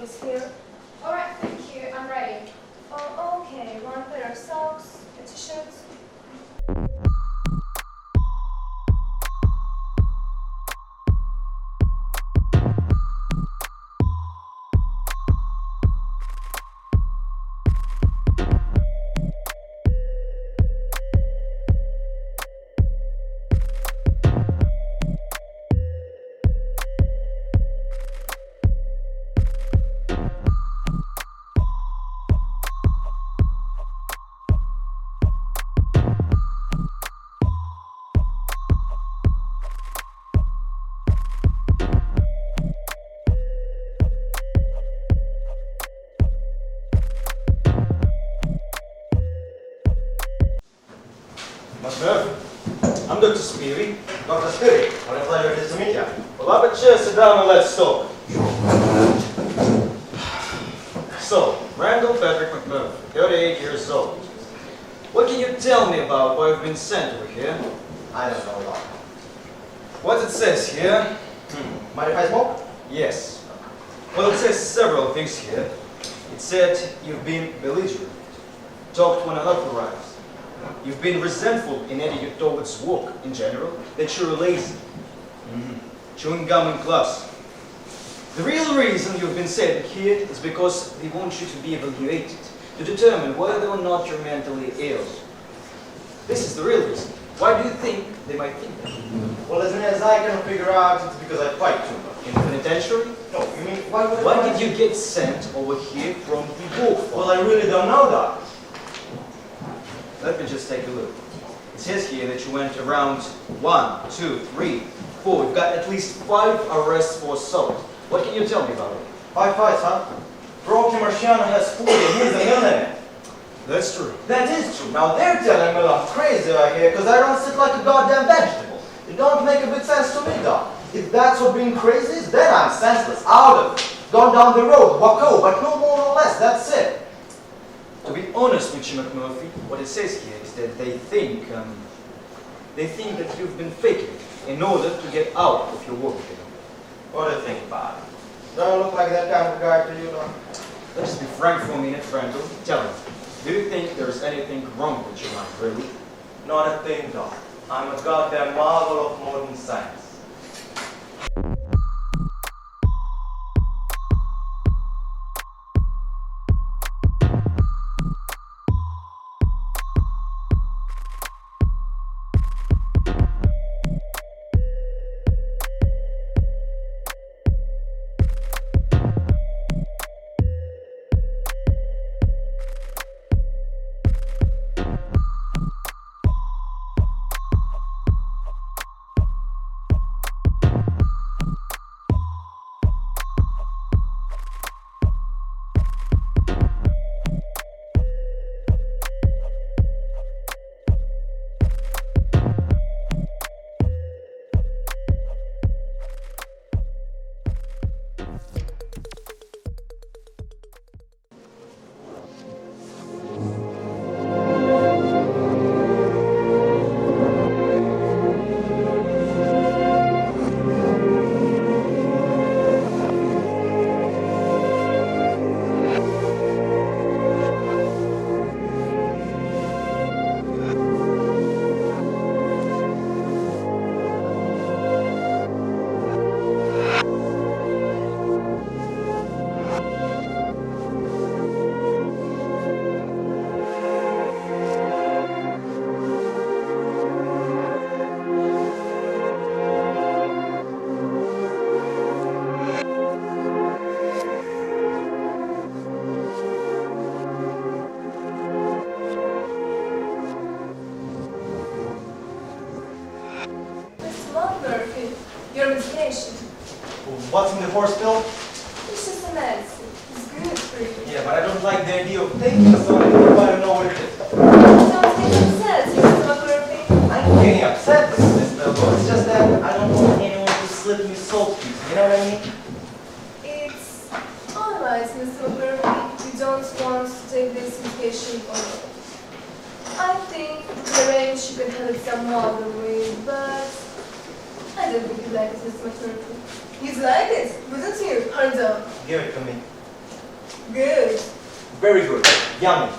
is here. Alright, thank you. I'm ready. Oh, okay. One pair of socks, a t-shirt. I'm Dr. Speary. Dr. Speary, what a pleasure it is to meet you. Well, have a chair, sit down, and let's talk. So, Randall Patrick McMurphy, 38 years old. What can you tell me about why you've been sent over here? I don't know, Doc. What it says here? Mind if I smoke? Yes. Well, it says several things here. It said you've been belligerent, talked when unauthorized. You've been resentful in attitude towards work in general, that you're lazy. Chewing gum in class. The real reason you've been sent here is because they want you to be evaluated, to determine whether or not you're mentally ill. This is the real reason. Why do you think they might think that? Well, as near as I can figure out, it's because I fight too much. In the penitentiary? No, you mean, why would Why did you get sent over here from the work? Well, I really don't know, Doc. Let me just take a look. It says here that you went around 1, 2, 3, 4. You've got at least 5 arrests for assault. What can you tell me about it? 5 fights, huh? Rocky Marciano has 40 and he's a millionaire. That's true. That is true. Now they're telling me I'm crazy out here because I don't sit like a goddamn vegetable. It don't make a bit sense to me, Doc. If that's what being crazy is, then I'm senseless, out of it. Gone down the road, wacko, but no more or less, that's it. To be honest with you, McMurphy, what it says here is that they think that you've been faking it in order to get out of your work again. What do you think about it? Do I look like that kind of guy to you, Doc? Let's be frank for a minute, Randall. Tell me, do you think there's anything wrong with your mind, really? Not a thing, Doc. I'm a goddamn marvel of modern science. Your medication. What's in the horse pill? It's just a medicine. It's good for you. Yeah, but I don't like the idea of taking something if I don't know what it is. Don't get upset, your stomach hurting. I'm not getting upset with this pill, it's just that I don't want anyone to slip me salt pieces, you know what I mean? It's alright, Mr. Murphy. You don't want to take this medication or not. I think the range you can have it some other way, but I don't think you like it, Mr. Murphy. You'd like it, wouldn't you? Hands up. Give it to me. Good. Very good. Yummy.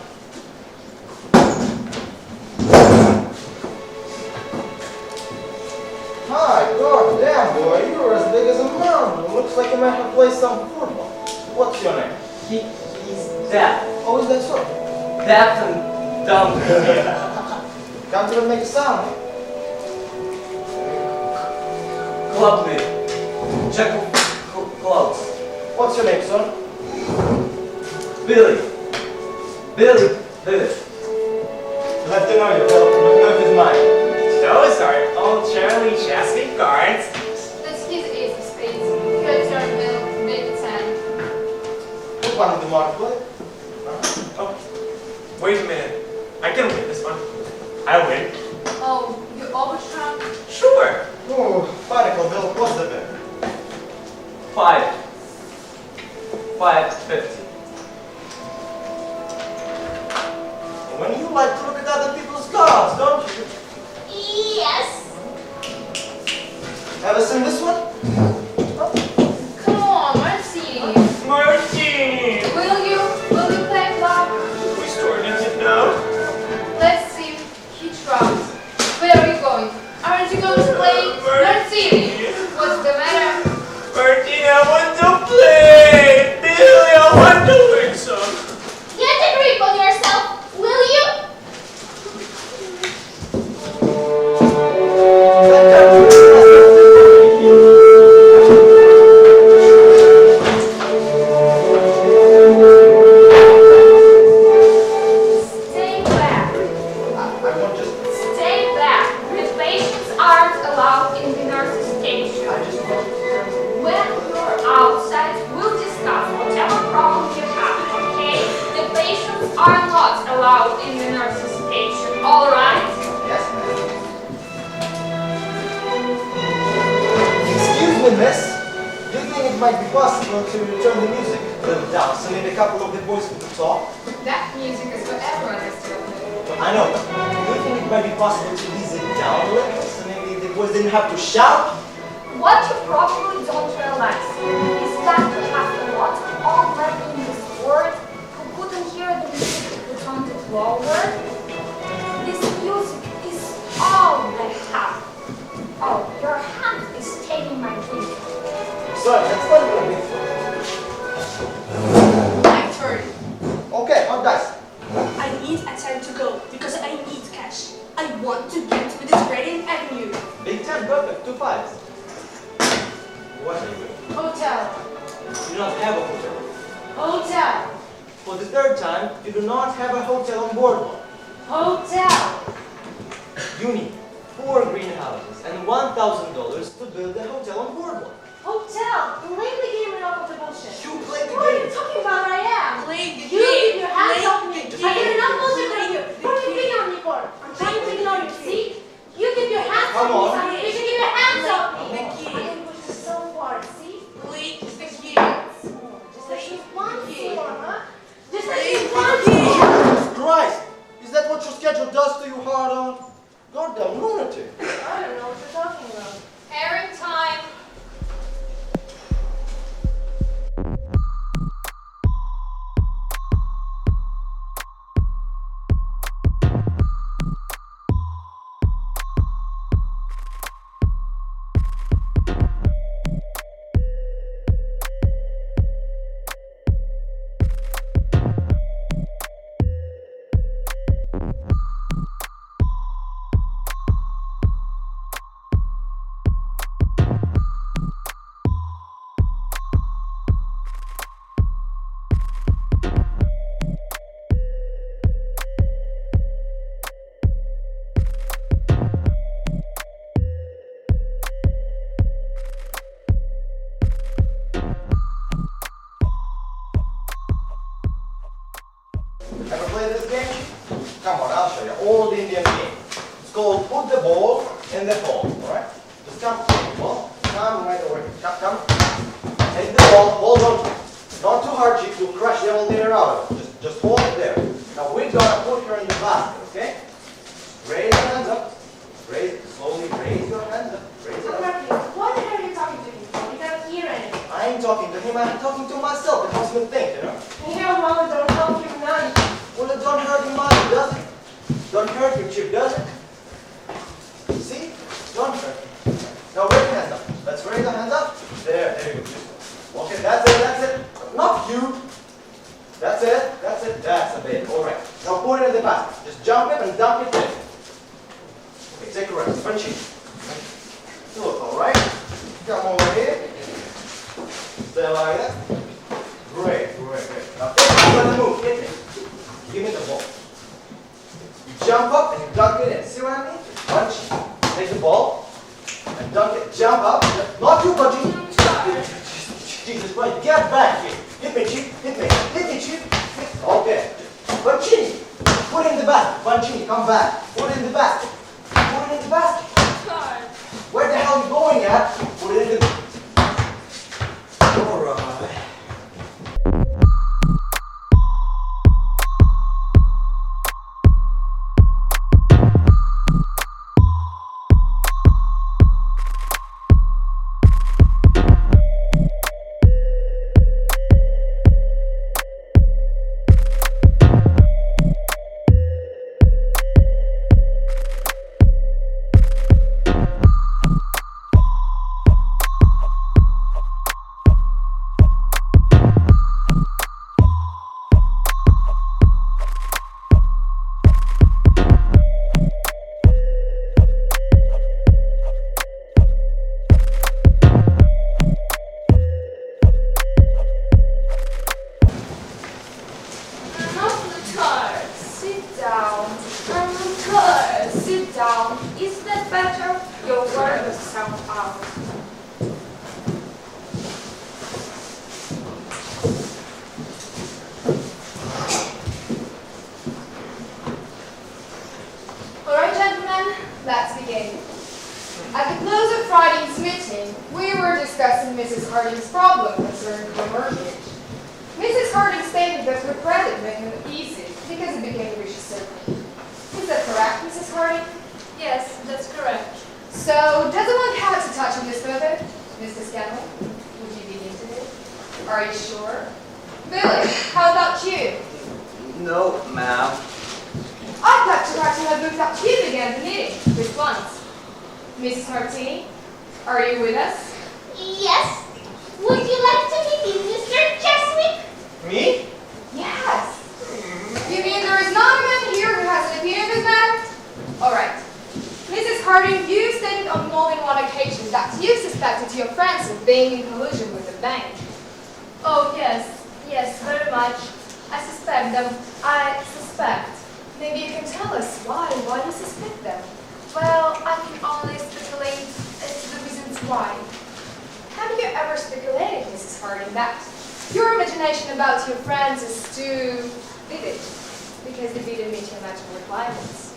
Hi, god damn boy, you're as big as a mountain. Looks like you might have played some football. What's your name? He's deaf. Oh, is that so? Deaf and dumb. Can't even make a sound. Club me. Check clothes. What's your name, son? Billy. Billy. Glad to know you. Well, good is mine. Those are old Charlie Chasky cards. That's his ace of spades. Your turn, Bill. Make it 10. Which one of the mark play? Oh, wait a minute. I can win this one. I win. Oh, you overstrung? Sure. Oh, particle bill, what's the bet? 550. When you like to look at other people's cards, don't you? Yes. Ever seen this one? Come on, Martini. Martini. Will you play club? We stored it now. Let's see. He trumped. Where are you going? Aren't you going to play Martini? What's the matter? Martini, I want to play. Billy, I want to win some. Get a grip on yourself, will you? Stay back. I want just... Stay back. The patients aren't allowed in the nurse's station. I just want... When you're outside, we'll discuss whatever problem you have, okay? The patients are not allowed in the nurse's station, all right? Yes, ma'am. Excuse me, miss. Do you think it might be possible to turn the music a little down so maybe a couple of the boys could talk? That music is what everyone has to play. I know, but do you think it might be possible to ease it down a little so maybe the boys didn't have to shout? What you probably don't realize is that we have a lot of old men in this world who couldn't hear the music if we turned it lower. This music is all they have. Oh, your hand is taking my drink. Sorry, that's not going to be fun. My turn. Okay, on dice. I need a time to go because I need cash. I want to get to this Gradient Avenue. Big 10, perfect, 2 5s. What are you doing? Hotel. You do not have a hotel. Hotel. For the third time, you do not have a hotel on boardwalk. Hotel. You need 4 greenhouses and $1,000 to build a hotel on boardwalk. Hotel. Play the game and off of the bullshit. You play the What are you game. talking about? I am. Play the You game. keep your hands Play off me. the I game. did enough bullshit Play for you. the What are you game. picking on me for? I'm trying to ignore you, see? You keep your hands Come off me, on. Sonny. You should keep your hands off me. Play the I game. can push you so far, see? Play the game. Just like you want to, game. huh? Just like Play you the want to. game. Jesus Christ! Is that what your schedule does to you, hard on? Goddamn lunatic. I don't know what you're talking about. Airing time. Ever play this game? Come on, I'll show you. Old Indian game. It's called Put the Ball in the Hole, alright? Just come, well, come right over here. Come. Take the ball don't too hard, chick, you'll crush the whole dinner out of it. Just hold it there. Now we're gonna put her in the basket, okay? Raise your hands up. Slowly raise your hands up. Raise it up. What the hell are you talking to me for? You can't hear anything. I ain't talking to him, I'm talking to myself. It makes me think, you know. Here, Mama, don't help him none. Well, it don't hurt him much, does it? Don't hurt you, Chip, does it? See? Don't hurt you. Now raise your hands up. Let's raise our hands up. There you go. Okay, that's it. Not you. That's it. That's a bit. All right. Now put it in the basket. Just jump it and dunk it in. Okay, take a rest. Punch it. You look all right. Come over here. Stay like that. Great. Now let me move. Hit me. Give me the ball. You jump up and you dunk it in. See what I mean? Punch. Take the ball and dunk it. Jump up. Not you, but you. Jesus Christ. Get back here. Hit me, Chief. Hit me, Chief. Okay. Pancini. Put it in the basket. Pancini, come back. Put it in the basket. Where the hell are you going at? Put it in the... All right. Let's begin. At the close of Friday's meeting, we were discussing Mrs. Harding's problem concerning her mortgage. Mrs. Harding stated that her credit made her easy because it became a vicious circle. Is that correct, Mrs. Harding? Yes, that's correct. So, does anyone have to touch on this further? Mr. Scanlon, would you begin today? Are you sure? Billy, how about you? No, ma'am. I thought you had to have looked up you began the meeting with once. Mrs. Martini, are you with us? Yes. Would you like to begin, Mr. Cheswick? Me? Yes. You mean there is not a man here who has an opinion of this matter? All right. Mrs. Harding, you stated on more than one occasion that you suspected your friends of being in collusion with the bank. Oh, yes, very much. I suspect them. I suspect. Maybe you can tell us why you suspect them. Well, I can only speculate as to the reasons why. Have you ever speculated, Mrs. Harding, that your imagination about your friends is too vivid because they didn't meet your natural requirements?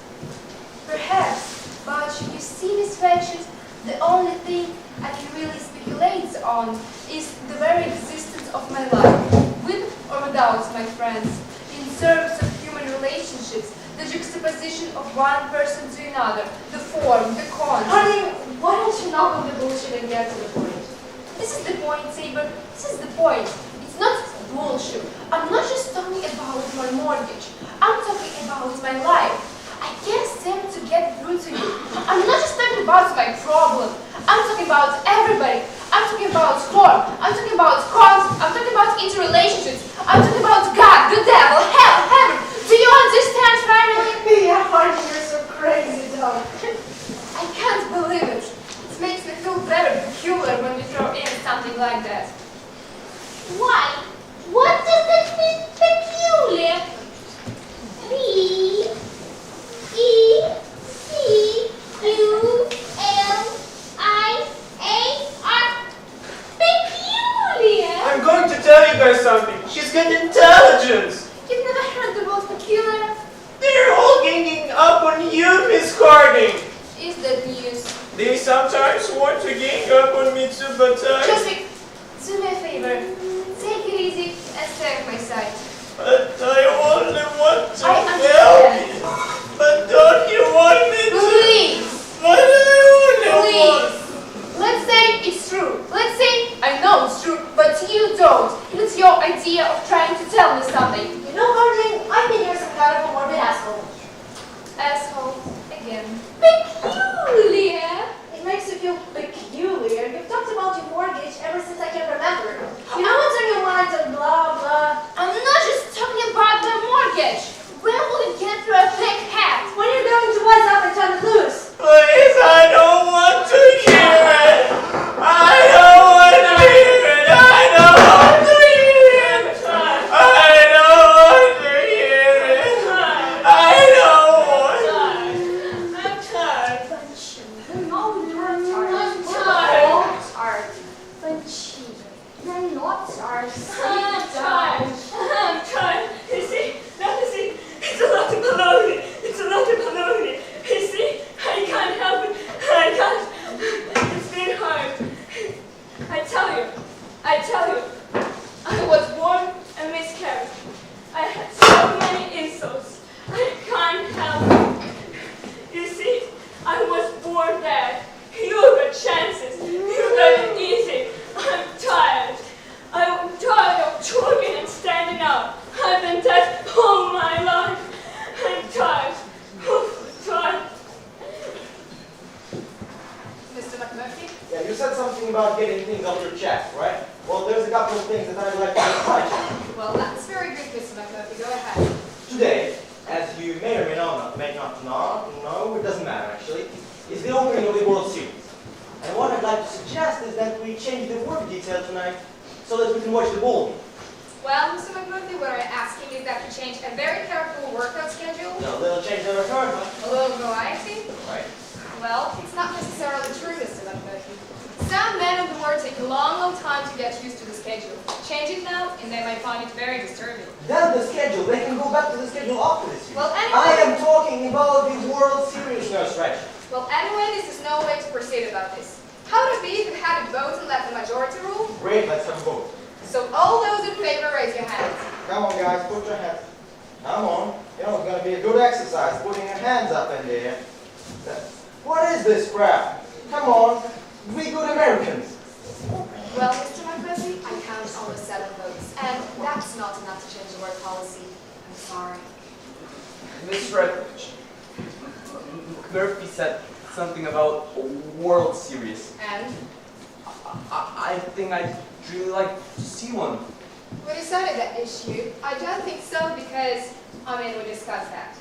Perhaps, but you see, Miss Rachel, the only thing I can really speculate on is the very existence of my life, with or without my friends, in terms of human relationships, the juxtaposition of one person to another, the form, the cons. Harding, why don't you knock on the bullshit and get to the point? This is the point, Saber. This is the point. It's not bullshit. I'm not just talking about my mortgage. I'm talking about my life. I can't seem to get through to you. I'm not just talking about my problem. I'm talking about everybody. I'm talking about form. I'm talking about cons. I'm talking about interrelationships. I'm talking about God, the devil, hell, heaven. Do you understand finally? Yeah, Harding, you're so crazy, dog. I can't believe it. It makes me feel very peculiar when we throw in something like that. Why? What does that mean, peculiar? Peculiar. I'm going to tell you guys something. She's got intelligence. You've never heard the word peculiar? They're all ganging up on you, Miss Harding. Is that news? They sometimes want to gang up on me too, but Jessica, do me a favor. Take it easy and stay at my side. But I only want to I help understand. you. But don't you want me to? Please, But I only want. please. Let's say it's true. Let's say I know it's true, but don't. And it's your idea of trying to tell me something. You know, Harding, I think you're some kind of a morbid asshole. Asshole. Again. Peculiar. It makes you feel peculiar. You've talked about your mortgage ever since I can remember. You know what's on your mind and blah, blah. I'm not just talking about the mortgage. When will it get through a thick hat? When you're going to wise up and turn it loose. Please, I don't want to hear it. I don't want to hear it. I don't want to hear it. I don't want to hear it. I don't want to. I'm tired. No, you're tired. I'm tired. You're tired. You're not tired. I'm tired. I'm tired. You see, it's a lot of baloney. It's a lot of baloney. You see, I can't help it. I can't. It's been hard. I tell you, I was born a miscarriage. I had so many insults. I can't help it. You see, I was born bad. You got chances. You got it easy. I'm tired. I'm tired of talking and standing up. I've been dead all my life. I'm tired. Tired. Mr. McMurphy? Yeah, you said something about getting things off your chest, right? Well, there's a couple of things that I'd like to invite you. Well, that's very good, Mr. McMurphy. Go ahead. Today, as you may or may not know, it doesn't matter actually, is the opening of the World Series. And what I'd like to suggest is that we change the work detail tonight so that we can watch the ball game. Well, Mr. McMurphy, what I'm asking is that you change a very careful workout schedule, No, a little change never hurt, huh? a little variety. Right. Well, it's not necessarily true, Mr. McMurphy. Some men of the world take a long time to get used to the schedule. Change it now, and they might find it very disturbing. Then the schedule, they can go back to the schedule after this year. Well, I anyway, am talking about the World Series, no stretch. this is no way to proceed about this. How would it be if you had a vote and let the majority rule? Great, let's have a vote. So all those in favor, raise your hands. Come on, guys, put your hands. Come on. You know, it's going to be a good exercise, putting your hands up in the air. What is this crap? Come on, we good Americans. Well, Mr. McMurphy, I count only 7 votes, and that's not enough to change the work policy. I'm sorry. Miss Redbridge, Murphy said something about a World Series. And I think I'd really like to see one. we decided that issue. I don't think so because, we discussed that.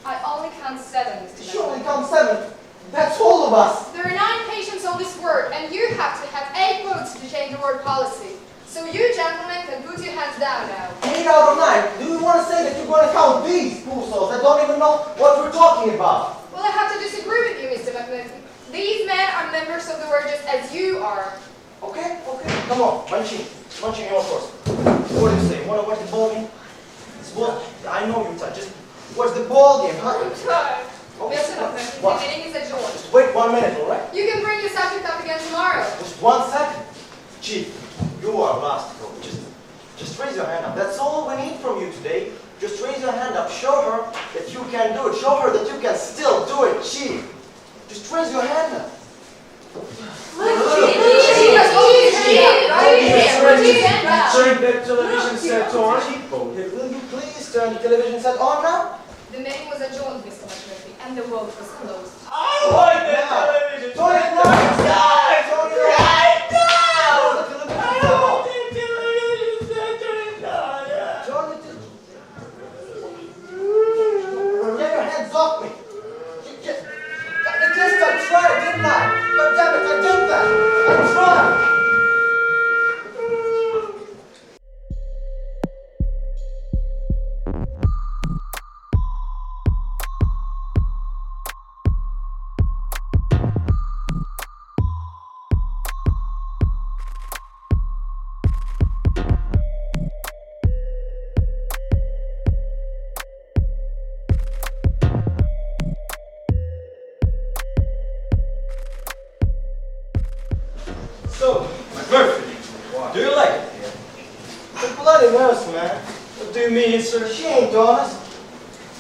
I only count 7, Mr. She only McMurphy. counts 7. That's all of us. There are 9 patients on this ward, and you have to have 8 votes to change the ward policy. So you gentlemen can put your hands down now. 8 out of 9. Do you want to say that you're going to count these fools that don't even know what we're talking about? Well, I have to disagree with you, Mr. McMurphy. These men are members of the ward just as you are. Okay. Come on, Mancini, your first. What do you say? Want to watch the ball game? I know you're tired. Just watch the ball game, huh? I'm tired. Mr. McMurphy, What? the meeting is adjourned. Just wait 1 minute, all right? You can bring your subject up again tomorrow. Just 1 second. Chief, you are last to go. Just raise your hand up. That's all we need from you today. Just raise your hand up. Show her that you can do it. Show her that you can still do it, Chief. Just raise your hand up. Turn the television set on. Chief, will you please turn the television set on now? The meeting was adjourned, Mr. McMurphy, and the vote was closed. I want the television Turn it now! Turn it right now! The television I set on. want the television set on. Turn it Get your hands off me! At least I tried, didn't I? God damn it, I did that! I tried! So, McMurphy, do you like it here? It's a bloody mess, man. What do you mean, sir? She ain't honest.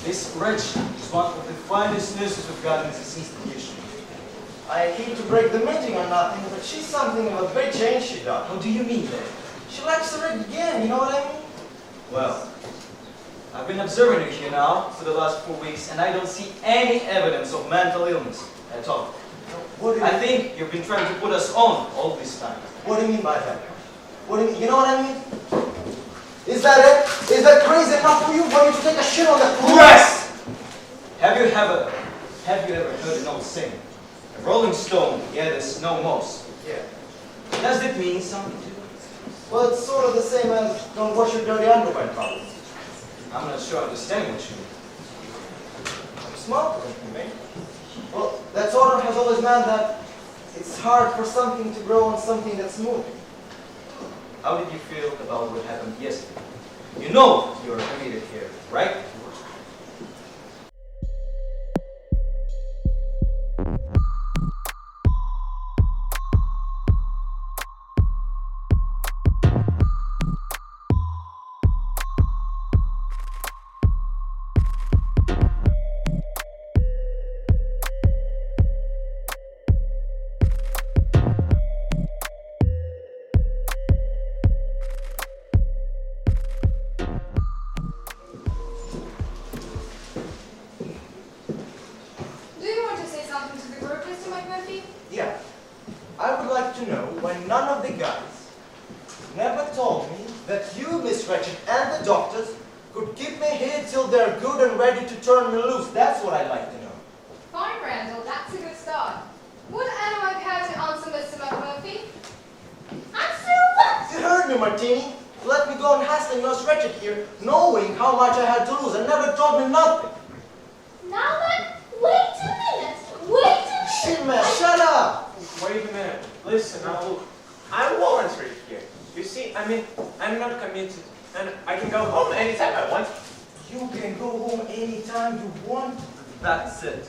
This wretch is one of the finest nurses we've got in this institution. I hate to break the meeting or nothing, but she's something of a bitch, ain't she, Doc? How do you mean that? She likes to read again, you know what I mean? Well, I've been observing you here now for the last 4 weeks, and I don't see any evidence of mental illness at all. What do you I think you've been trying to put us on all this time. What do you mean by that? What do you mean? You know what I mean? Is that it? Is that crazy enough for you? Want you to take a shit on the floor? Yes! Have you ever heard an old saying? A rolling stone gathers no moss. Yeah. Does it mean something to you? Well, it's sort of the same as don't wash your dirty underwear, probably. I'm not sure I understand what you mean. I'm smart, don't you mean? Well, that order has always meant that it's hard for something to grow on something that's moving. How did you feel about what happened yesterday? You know you're committed here, right? Do you want to say something to the group, Mr. McMurphy? Yeah. I would like to know why none of the guys never told me that you, Miss Wretched, and the doctors could keep me here till they're good and ready to turn me loose. That's what I'd like to know. Fine, Randall, that's a good start. Would anyone care to answer Mr. McMurphy? Answer what? You heard me, Martini. Let me go on hassling Miss Wretched here, knowing how much I had to lose, and never told me nothing. Now then, wait a minute. Wait a minute. Shit, man, shut up. Wait a minute. Listen, now look. I'm voluntary here. You see, I'm not committed, and I can go home anytime I want. You can go home anytime you want. That's it.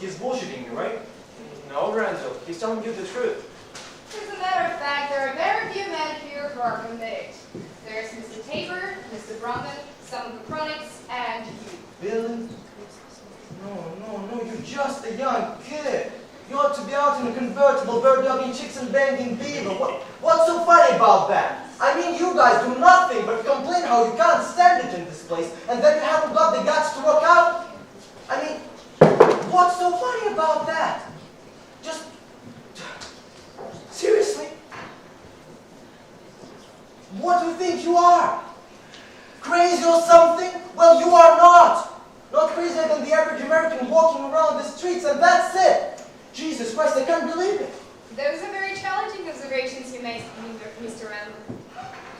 He's bullshitting you, right? No, Randall. He's telling you the truth. As a matter of fact, there are very few men here who are committed. There's Mr. Tabor, Mr. Brumman, some of the Chronics, and you. Billy? No, you're just a young kid. You ought to be out in a convertible, bird-dogging chicks and banging beaver. What's so funny about that? I mean, you guys do nothing but complain how you can't stand it in this place, and then you haven't got the guts to work out. I mean, what's so funny about that? Just... seriously? What do you think you are? Crazy or something? Well, you are not. Not crazier than the average American walking around the streets, and that's it. Jesus Christ, I can't believe it. Those are very challenging observations you make, Mr. Randall.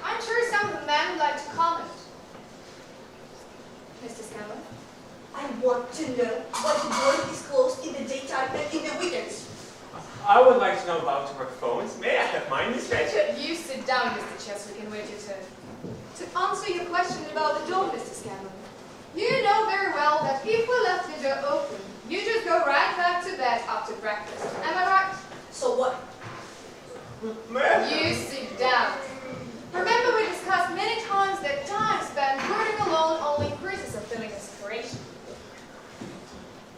I'm sure some of the men would like to comment. Mr. Scanlon? I want to know why the door is closed in the daytime and in the weekends. I would like to know about your phones. May I have mine, Miss Wretched? You sit down, Mr. Cheswick, and wait your turn. To answer your question about the door, Mr. Scanlon, you know very well that if we left the door open, you just go right back to bed after breakfast. Am I right? So what? Ma'am. You sit down. Remember we discussed many times that time spent brooding alone only increases a feeling of separation.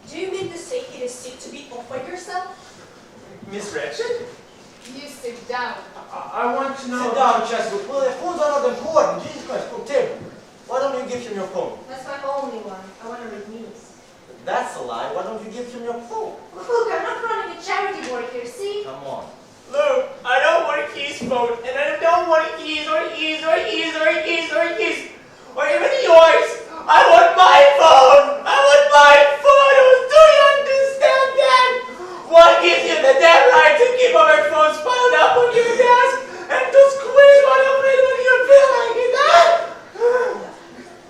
Do you mean to say it is sick to be off by yourself? Miss Wretched? You sit down. I want to know... Sit down, Cheswick. Well, their phones are not important. Jesus Christ, oh, Tim. Why don't you give him your phone? That's my only one. I want to read news. That's a lie. Why don't you give him your phone? Look, I'm not running a charity board here, see? Come on. Look, I don't want his phone, and I don't want his or even yours. I want my phone. I want my phone. Do you understand that? What gives you the damn right to keep our phones piled up on your desk and to squeeze one of it when you feel like it, huh?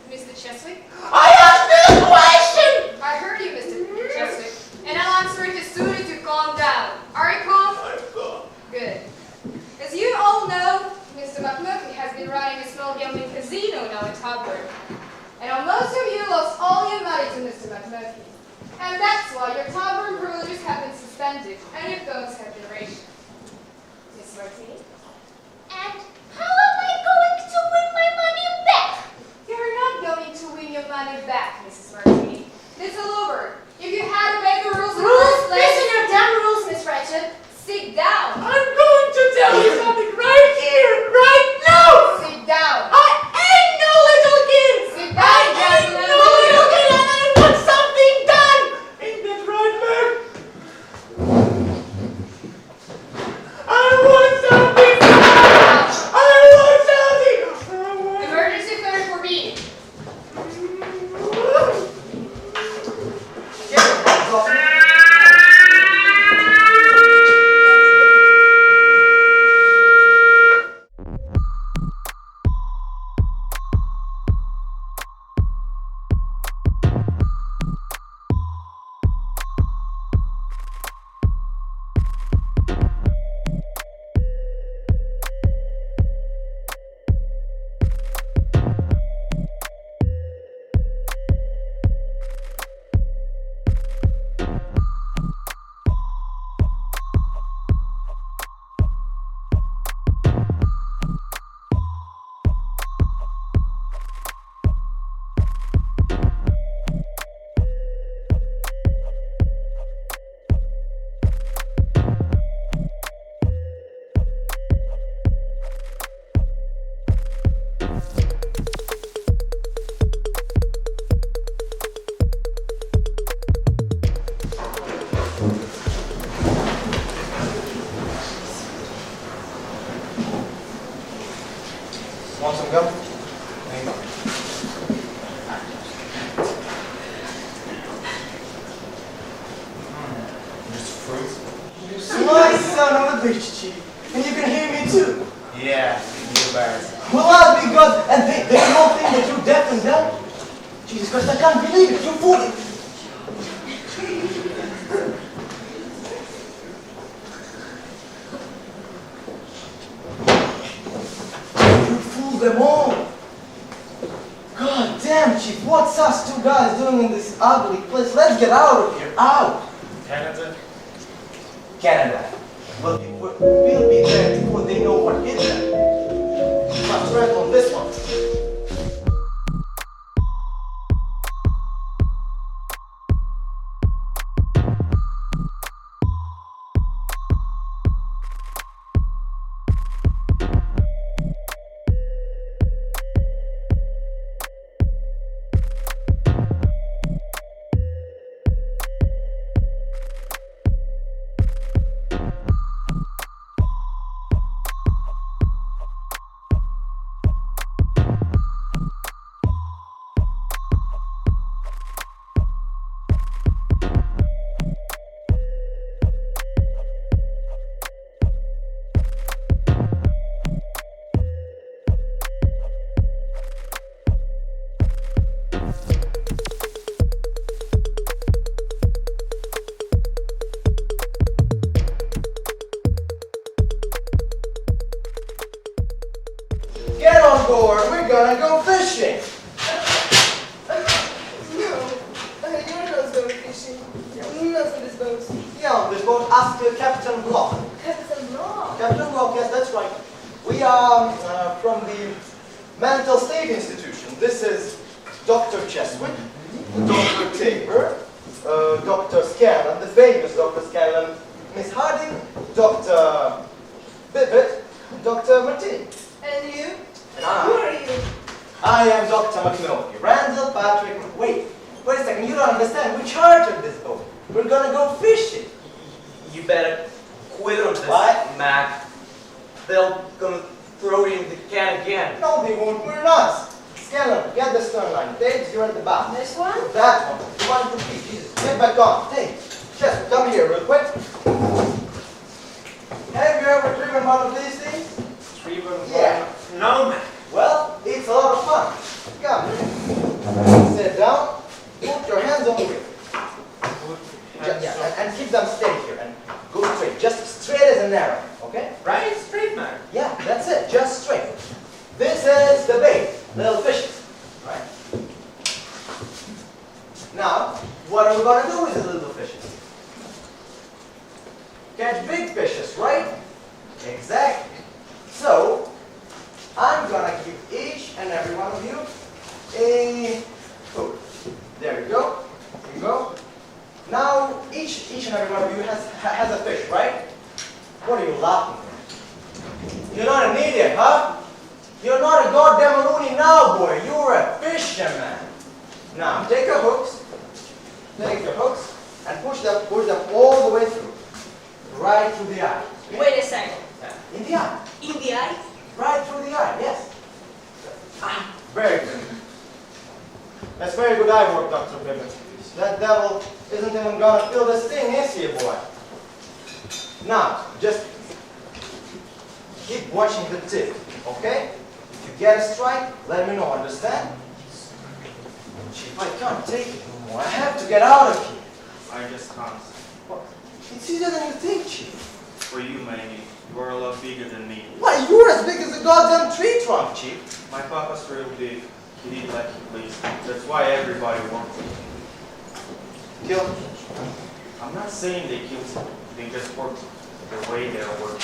Mr. Cheswick? I asked you a question! I heard you, Mr. Cheswick, and I'll answer it as soon as you calm down. Are you calm? I'm gone. Good. As you all know, Mr. McMurphy has been running a small gambling casino now in Tubber. And most of you lost all your money to Mr. McMurphy. And that's why your Tubber privileges have been suspended and your phones have been rationed. Miss Martini? And how am I going to win my money back? You're not going to win your money back, Mrs. Martini. It's all over. If you had obeyed the rules in the first place... Listen your damn rules, Miss Wretched. Sit down. I'm going to tell me something right here, right now! Sit down. I ain't no little kid! Sit down, I ain't gentlemen. no little kid and I want something done! Ain't that right, Mac? I want something done! I want something! I want... Emergency clear for me. Want some gum? Just fruit. You sly son of a bitch, Chief. And you can hear me too. Yeah, you embarrassed. Well, I'll be God, and they don't think that you're deaf and dumb. Jesus Christ, I can't believe it. You fooled it. You fooled them all. God damn, Chief, what's us two guys doing in this ugly place? Let's get out of here. Out. Canada? Canada. Well, we'll be there before they know what hit them. Must rest on this one. Get on board, we're gonna go fishing. No, you're not going fishing. Not for this boat. Yeah, on this boat, ask Captain Block. Captain Law. Captain Block, yes, that's right. We are from the Mental State Institution. This is Dr. Cheswick, Dr. Tabor, Dr. Scanlon, the famous Dr. Scanlon, Miss Harding, Dr. Bibbett, Dr. Martin. And you? And Who I. are you? I am Dr. McNulty. Randall Patrick. Wait a second. You don't understand. We chartered this boat. We're gonna go fishing. You better quit on this, What? Mac. They'll gonna throw you in the can again. No, they won't. We're not. Scanlon, get the stern line. Tabes, you're at the back. This one? That one. The one to feet. Jesus. Get back on. Tabes. Just come here real quick. Have you ever driven one of these things? Yeah. No, Mac. Well, it's a lot of fun. Come. Sit down. Put your hands on the wheel. Yeah, and keep them steady here. And go straight. Just straight as an arrow. Okay? Right? Straight, Mac. Yeah, that's it. Just straight. This is the bait. Little fishes. Right? Now, what are we going to do with these little fishes? Catch big fishes, right? Exactly. So, I'm going to give each and every one of you a hook. There you go. Here you go. Now, each and every one of you has a fish, right? What are you laughing at? You're not an idiot, huh? You're not a goddamn loony now, boy. You're a fisherman. Now, take your hooks. Take your hooks and push them all the way through. Right through the eye. Okay? Wait a second. In the eye. In the eye? Right through the eye, yes. Ah, very good. That's very good eye work, Dr. Pippin. That devil isn't even gonna feel the sting, is he, boy? Now, just keep watching the tip, okay? If you get a strike, let me know, understand? Chief, I can't take it anymore. I have to get out of here. I just can't. What? It's easier than you think, Chief. For you, maybe. You're a lot bigger than me. Why, you're as big as a goddamn tree trunk, Chief. My papa's real big. He did like he pleased. That's why everybody wants him. Kill him. I'm not saying they killed him. They just worked the way they're working.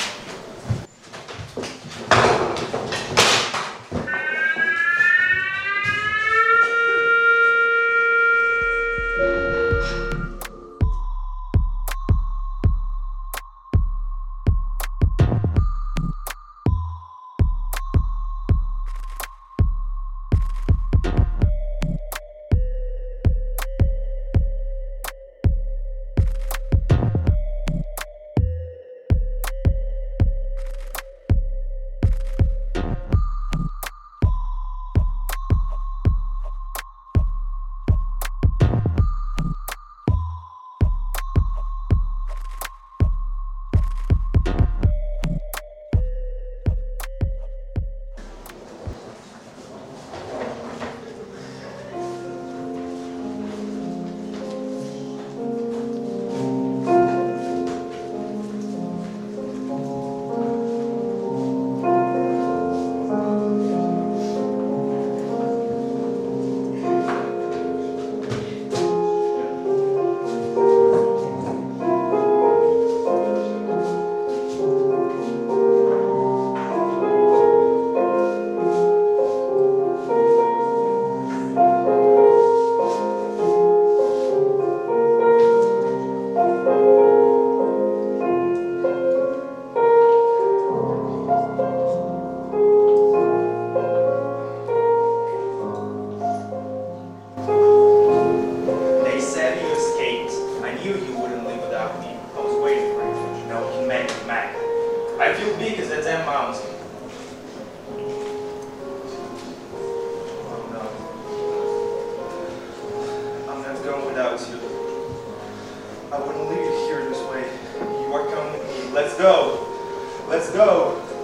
Let's go.